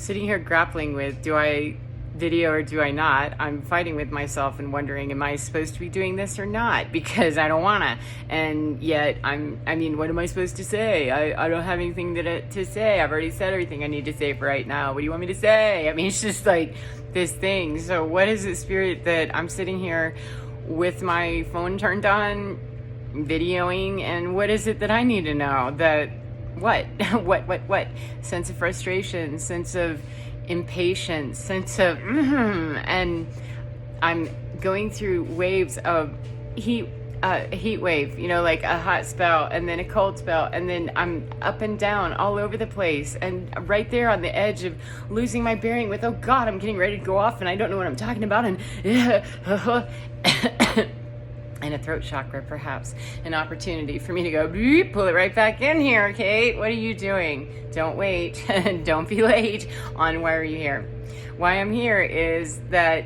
sitting here grappling with, do I video or do I not? I'm fighting with myself and wondering, am I supposed to be doing this or not? Because I don't wanna. And yet what am I supposed to say? I don't have anything to say. I've already said everything I need to say for right now. What do you want me to say? I mean, it's just like this thing. So what is it, Spirit, that I'm sitting here with my phone turned on, videoing, and what is it that I need to know? That what? what? Sense of frustration, sense of impatience, sense of and I'm going through waves of heat wave, like a hot spell and then a cold spell, and then I'm up and down all over the place and right there on the edge of losing my bearing with, oh God, I'm getting ready to go off and I don't know what I'm talking about, and and a throat chakra, perhaps an opportunity for me to go pull it right back in here. Kate, what are you doing? Don't wait. Don't be late on why are you here. Why I'm here is that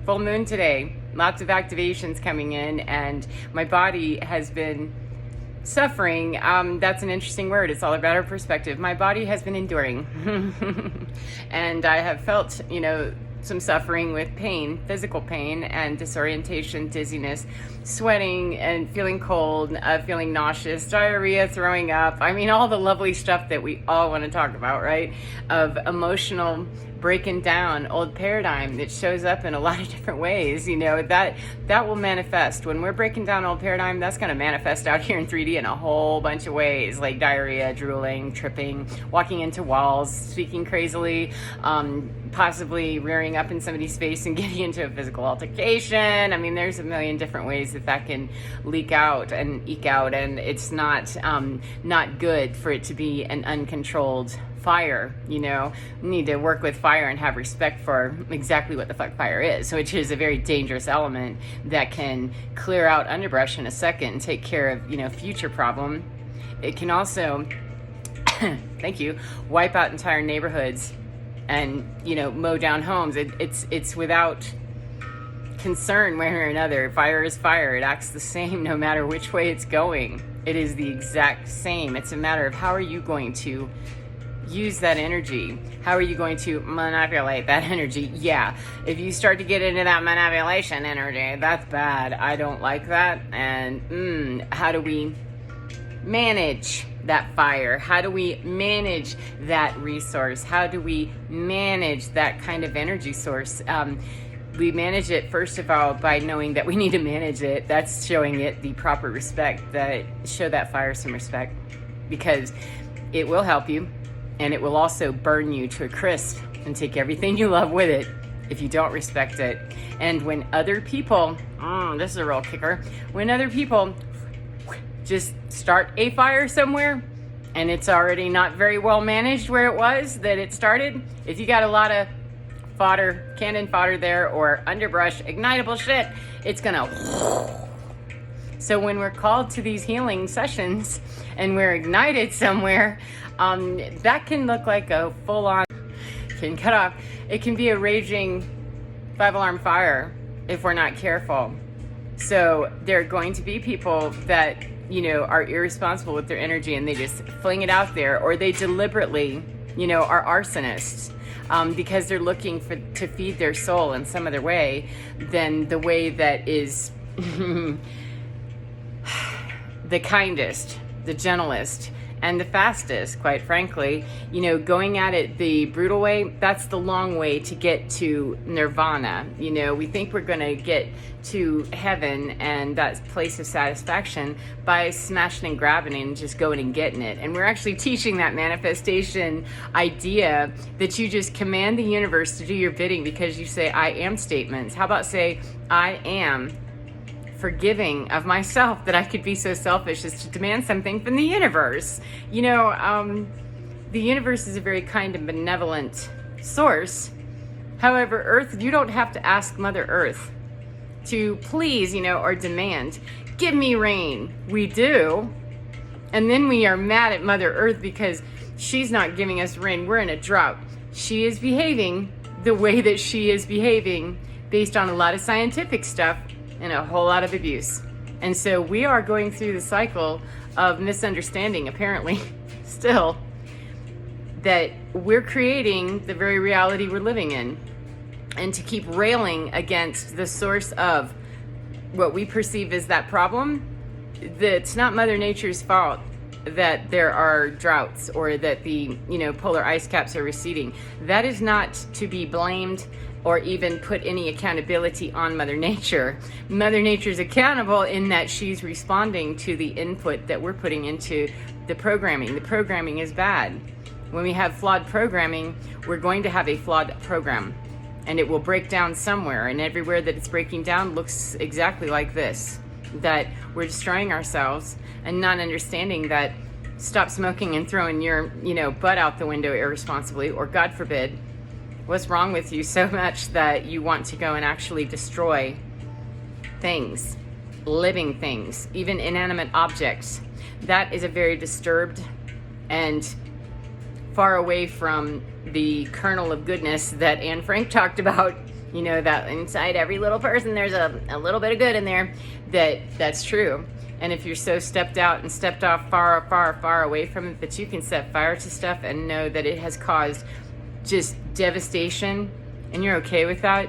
full moon today, lots of activations coming in, and my body has been suffering. That's an interesting word. It's all about our perspective. My body has been enduring and I have felt, some suffering with pain, physical pain and disorientation, dizziness, sweating and feeling cold, feeling nauseous, diarrhea, throwing up. I mean, all the lovely stuff that we all want to talk about, right? Of emotional breaking down, old paradigm that shows up in a lot of different ways. That will manifest when we're breaking down old paradigm. That's going to manifest out here in 3D in a whole bunch of ways, like diarrhea, drooling, tripping, walking into walls, speaking crazily, possibly rearing up in somebody's face and getting into a physical altercation. I mean, there's a million different ways that can leak out and eke out, and it's not good for it to be an uncontrolled fire. Need to work with fire and have respect for exactly what the fuck fire is, which is a very dangerous element that can clear out underbrush in a second and take care of future problem. It can also thank you, wipe out entire neighborhoods and mow down homes. It's without concern one way or another. Fire is fire. It acts the same no matter which way it's going. It is the exact same. It's a matter of how are you going to use that energy? How are you going to manipulate that energy? Yeah, if you start to get into that manipulation energy, that's bad. I don't like that. And how do we manage that fire? How do we manage that resource? How do we manage that kind of energy source? We manage it, first of all, by knowing that we need to manage it. That's showing it the proper respect. Show that fire some respect, because it will help you. And it will also burn you to a crisp and take everything you love with it if you don't respect it. And when other people, this is a real kicker, when other people just start a fire somewhere and it's already not very well managed where it was that it started, if you got a lot of fodder, cannon fodder there, or underbrush, ignitable shit, it's gonna. So when we're called to these healing sessions and we're ignited somewhere, that can look like a full-on, can cut off. It can be a raging 5-alarm fire if we're not careful. So there are going to be people that, are irresponsible with their energy and they just fling it out there, or they deliberately, are arsonists. Because they're looking to feed their soul in some other way than the way that is the kindest, the gentlest, and the fastest, quite frankly. Going at it the brutal way, that's the long way to get to nirvana. We think we're going to get to heaven and that place of satisfaction by smashing and grabbing and just going and getting it. And we're actually teaching that manifestation idea that you just command the universe to do your bidding because you say I am statements. How about say I am forgiving of myself that I could be so selfish as to demand something from the universe. The universe is a very kind and benevolent source. However, Earth, you don't have to ask Mother Earth to please, or demand, give me rain. We do. And then we are mad at Mother Earth because she's not giving us rain. We're in a drought. She is behaving the way that she is behaving based on a lot of scientific stuff and a whole lot of abuse. And so we are going through the cycle of misunderstanding, apparently, still. that we're creating the very reality we're living in. And to keep railing against the source of what we perceive as that problem, it's not Mother Nature's fault that there are droughts or that the polar ice caps are receding. That is not to be blamed or even put any accountability on Mother Nature. Mother Nature's accountable in that she's responding to the input that we're putting into the programming. The programming is bad. When we have flawed programming, we're going to have a flawed program, and it will break down somewhere, and everywhere that it's breaking down looks exactly like this, that we're destroying ourselves and not understanding that stop smoking and throwing your butt out the window irresponsibly, or God forbid, what's wrong with you so much that you want to go and actually destroy things, living things, even inanimate objects. That is a very disturbed and far away from the kernel of goodness that Anne Frank talked about, that inside every little person there's a little bit of good in there. That's true. And if you're so stepped out and stepped off far away from it that you can set fire to stuff and know that it has caused just devastation, and you're okay with that,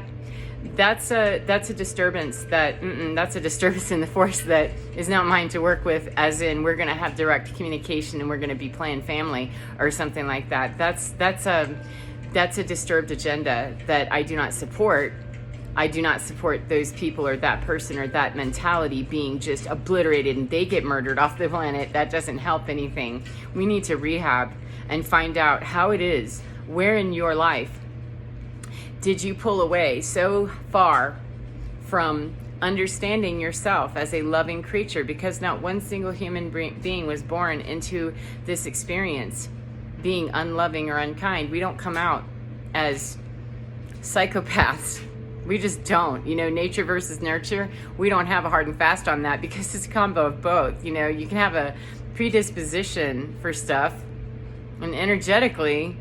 that's a disturbance that's a disturbance in the force that is not mine to work with, as in we're going to have direct communication and we're going to be playing family or something like that. That's a disturbed agenda that I do not support. I do not support those people or that person or that mentality being just obliterated and they get murdered off the planet. That doesn't help anything. We need to rehab and find out how it is. Where in your life did you pull away so far from understanding yourself as a loving creature? Because not one single human being was born into this experience being unloving or unkind. We don't come out as psychopaths. We just don't. Nature versus nurture, we don't have a hard and fast on that because it's a combo of both. You can have a predisposition for stuff, and energetically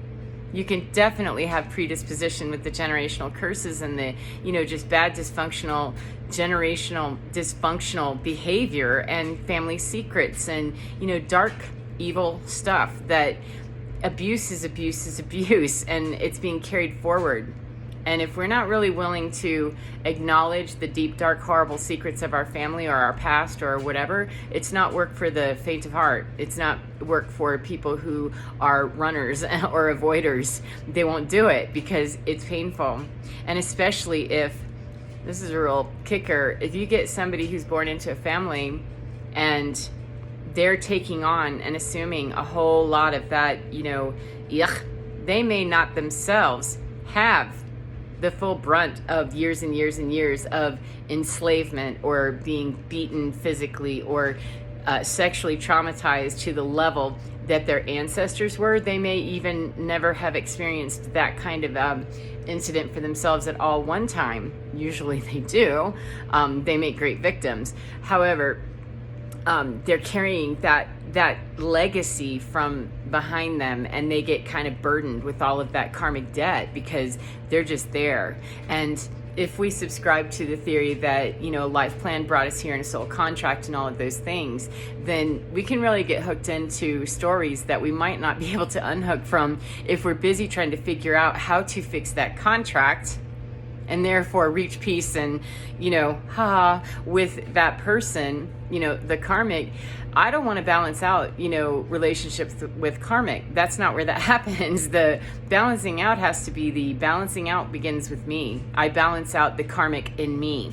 you can definitely have predisposition with the generational curses and the just bad generational dysfunctional behavior and family secrets and dark evil stuff. That abuse is abuse, and it's being carried forward. And if we're not really willing to acknowledge the deep, dark, horrible secrets of our family or our past or whatever, it's not work for the faint of heart. It's not work for people who are runners or avoiders. They won't do it because it's painful. And especially if, this is a real kicker, if you get somebody who's born into a family and they're taking on and assuming a whole lot of that, they may not themselves have the full brunt of years and years and years of enslavement or being beaten physically or sexually traumatized to the level that their ancestors were. They may even never have experienced that kind of incident for themselves at all one time. Usually they do. They make great victims. However, they're carrying that legacy from behind them, and they get kind of burdened with all of that karmic debt because they're just there. And if we subscribe to the theory that life plan brought us here in a soul contract and all of those things, then we can really get hooked into stories that we might not be able to unhook from if we're busy trying to figure out how to fix that contract and therefore reach peace and with that person, the karmic. I don't want to balance out relationships with karmic. That's not where that happens. The balancing out has to be, the balancing out begins with me. I balance out the karmic in me,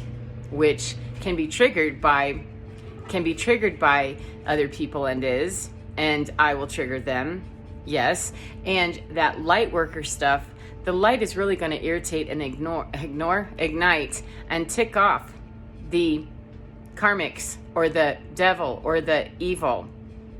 which can be triggered by other people and I will trigger them. Yes. And that light worker stuff, the light is really going to irritate and ignite and tick off the karmics or the devil or the evil.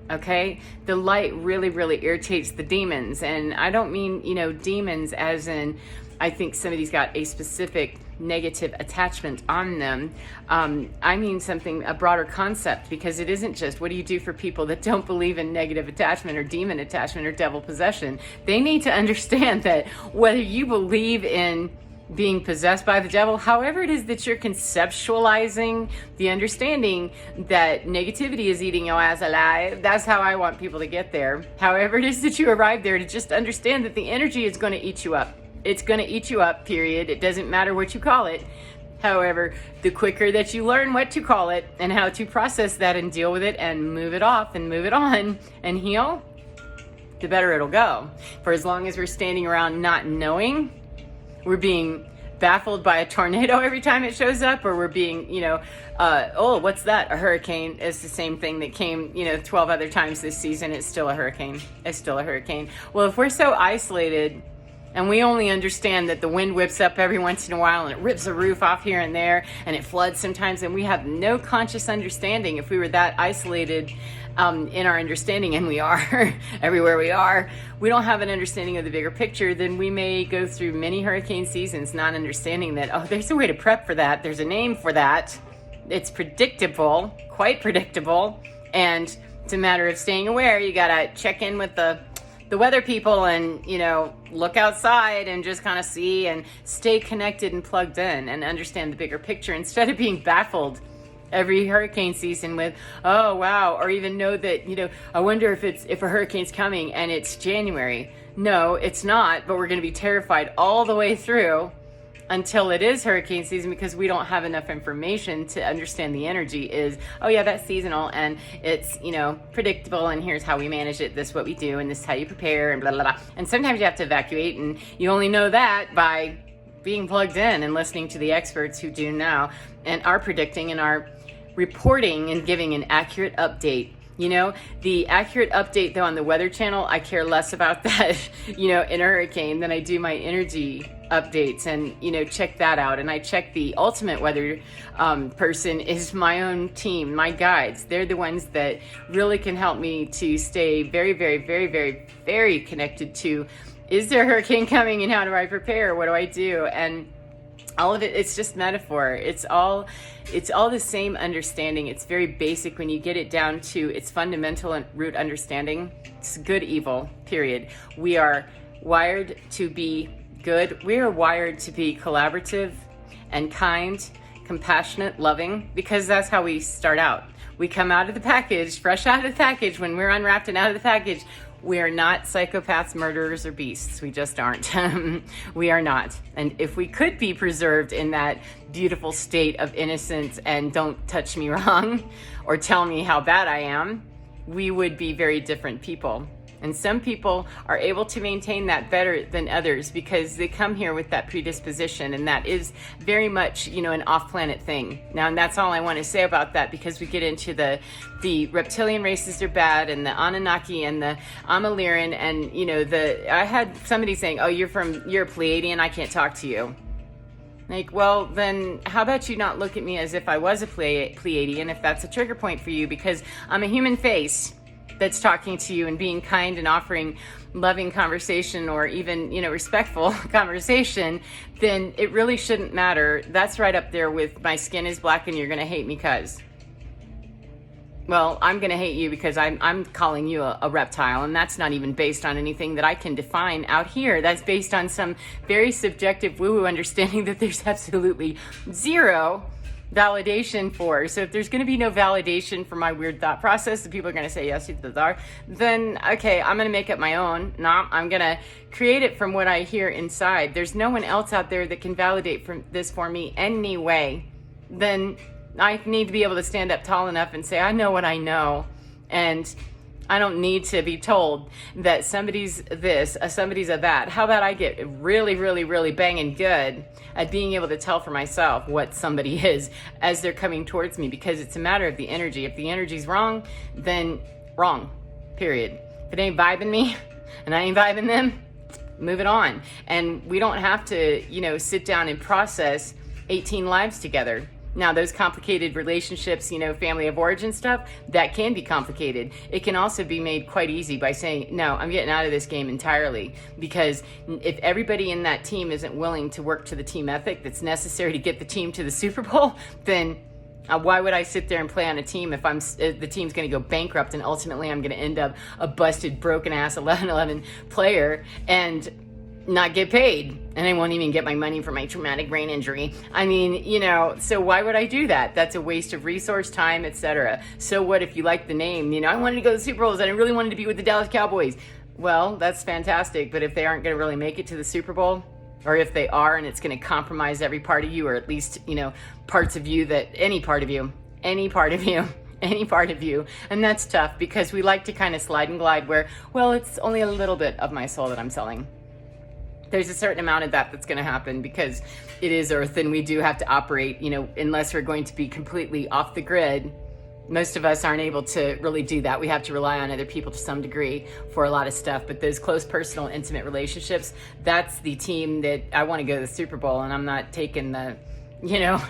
Okay? The light really, really irritates the demons. And I don't mean, demons as in, I think somebody's got a specific negative attachment on them. I mean a broader concept, because it isn't just what do you do for people that don't believe in negative attachment or demon attachment or devil possession. They need to understand that whether you believe in being possessed by the devil, however it is that you're conceptualizing the understanding that negativity is eating your ass alive. That's how I want people to get there. However it is that you arrive there, to just understand that the energy is going to eat you up. It's going to eat you up, period. It doesn't matter what you call it. However, the quicker that you learn what to call it and how to process that and deal with it and move it off and move it on and heal, the better it'll go. For as long as we're standing around not knowing, we're being baffled by a tornado every time it shows up, or we're being, oh, what's that? A hurricane. It's the same thing that came, 12 other times this season. It's still a hurricane. It's still a hurricane. Well, if we're so isolated and we only understand that the wind whips up every once in a while and it rips a roof off here and there and it floods sometimes, and we have no conscious understanding, if we were that isolated in our understanding, and we are everywhere we don't have an understanding of the bigger picture, then we may go through many hurricane seasons not understanding that, oh, there's a way to prep for that. There's a name for that. It's predictable, quite predictable. And it's a matter of staying aware. You got to check in with the weather people and, look outside and just kind of see and stay connected and plugged in and understand the bigger picture instead of being baffled every hurricane season with, oh, wow, or even know that, I wonder if a hurricane's coming and it's January. No, it's not, but we're going to be terrified all the way through until it is hurricane season, because we don't have enough information to understand the energy is, oh yeah, that's seasonal and it's, predictable, and here's how we manage it, this is what we do, and this is how you prepare, and blah, blah, blah. And sometimes you have to evacuate, and you only know that by being plugged in and listening to the experts who do now and are predicting and are reporting and giving an accurate update. The accurate update though on the Weather Channel, I care less about that, in a hurricane than I do my energy updates, and check that out. And I check the ultimate weather person is my own team, my guides. They're the ones that really can help me to stay very, very, very, very, very connected to, is there a hurricane coming and how do I prepare? What do I do? And all of it, it's just metaphor. It's all the same understanding. It's very basic when you get it down to its fundamental and root understanding. It's good, evil, period. We are wired to be good. We are wired to be collaborative and kind, compassionate, loving, because that's how we start out. We come out of the package, fresh out of the package, when we're unwrapped and out of the package. We are not psychopaths, murderers, or beasts. We just aren't. We are not. And if we could be preserved in that beautiful state of innocence and don't touch me wrong or tell me how bad I am, we would be very different people. And some people are able to maintain that better than others because they come here with that predisposition, and that is very much, an off-planet thing. Now, and that's all I want to say about that, because we get into the reptilian races are bad, and the Anunnaki and the Amaliran, and I had somebody saying, oh, you're a Pleiadian, I can't talk to you. Like, well, then how about you not look at me as if I was a Pleiadian, if that's a trigger point for you, because I'm a human face that's talking to you and being kind and offering loving conversation, or even, respectful conversation, then it really shouldn't matter. That's right up there with my skin is black and you're going to hate me cuz. Well, I'm going to hate you because I'm calling you a reptile, and that's not even based on anything that I can define out here. That's based on some very subjective woo-woo understanding that there's absolutely zero validation for. So if there's going to be no validation for my weird thought process, the people are going to say yes, you are, then okay, I'm going to make up my own. No, I'm going to create it from what I hear inside. There's no one else out there that can validate this for me anyway. Then I need to be able to stand up tall enough and say, I know what I know, and I don't need to be told that somebody's this, somebody's a that. How about I get really, really, really banging good at being able to tell for myself what somebody is as they're coming towards me, because it's a matter of the energy. If the energy's wrong, then wrong, period. If it ain't vibing me and I ain't vibing them, move it on. And we don't have to, sit down and process 18 lives together. Now, those complicated relationships, family of origin stuff, that can be complicated. It can also be made quite easy by saying, no, I'm getting out of this game entirely. Because if everybody in that team isn't willing to work to the team ethic that's necessary to get the team to the Super Bowl, then why would I sit there and play on a team if the team's going to go bankrupt, and ultimately I'm going to end up a busted, broken-ass 11-11 player, and not get paid, and I won't even get my money for my traumatic brain injury. I mean, you know, so why would I do that? That's a waste of resource, time, etc. So what if you like the name? You know, I wanted to go to the Super Bowls and I really wanted to be with the Dallas Cowboys. Well, that's fantastic, but if they aren't going to really make it to the Super Bowl, or if they are and it's going to compromise every part of you, or at least, you know, parts of you that, any part of you, and that's tough because we like to kind of slide and glide where, well, it's only a little bit of my soul that I'm selling. There's a certain amount of that that's going to happen because it is Earth and we do have to operate, you know, unless we're going to be completely off the grid. Most of us aren't able to really do that. We have to rely on other people to some degree for a lot of stuff. But those close, personal, intimate relationships, that's the team that I want to go to the Super Bowl, and I'm not taking the, you know,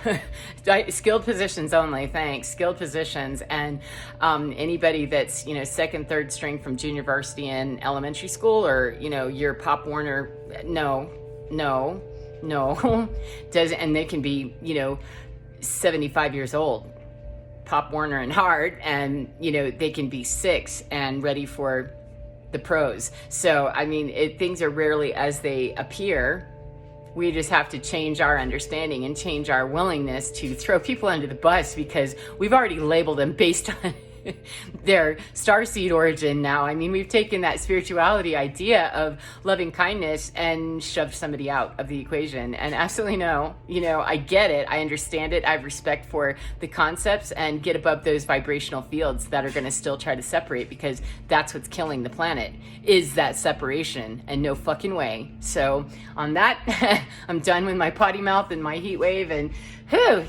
skilled positions only, thanks. Skilled positions. And anybody that's, you know, second, third string from junior varsity in elementary school, or, you know, your Pop Warner, no. Does, and they can be, you know, 75 years old, Pop Warner and hard, and, you know, they can be 6 and ready for the pros. So, I mean, things are rarely as they appear. We just have to change our understanding and change our willingness to throw people under the bus because we've already labeled them based on their starseed origin now. I mean, we've taken that spirituality idea of loving kindness and shoved somebody out of the equation. And absolutely no, you know, I get it. I understand it. I have respect for the concepts, and get above those vibrational fields that are going to still try to separate, because that's what's killing the planet, is that separation, and no fucking way. So on that, I'm done with my potty mouth and my heat wave, and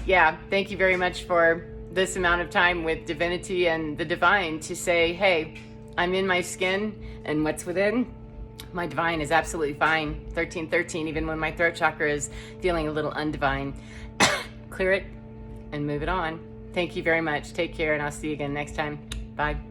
yeah, thank you very much for this amount of time with divinity and the divine to say, hey, I'm in my skin, and what's within my divine is absolutely fine. 1313, even when my throat chakra is feeling a little undivine. Clear it and move it on. Thank you very much. Take care, and I'll see you again next time. Bye.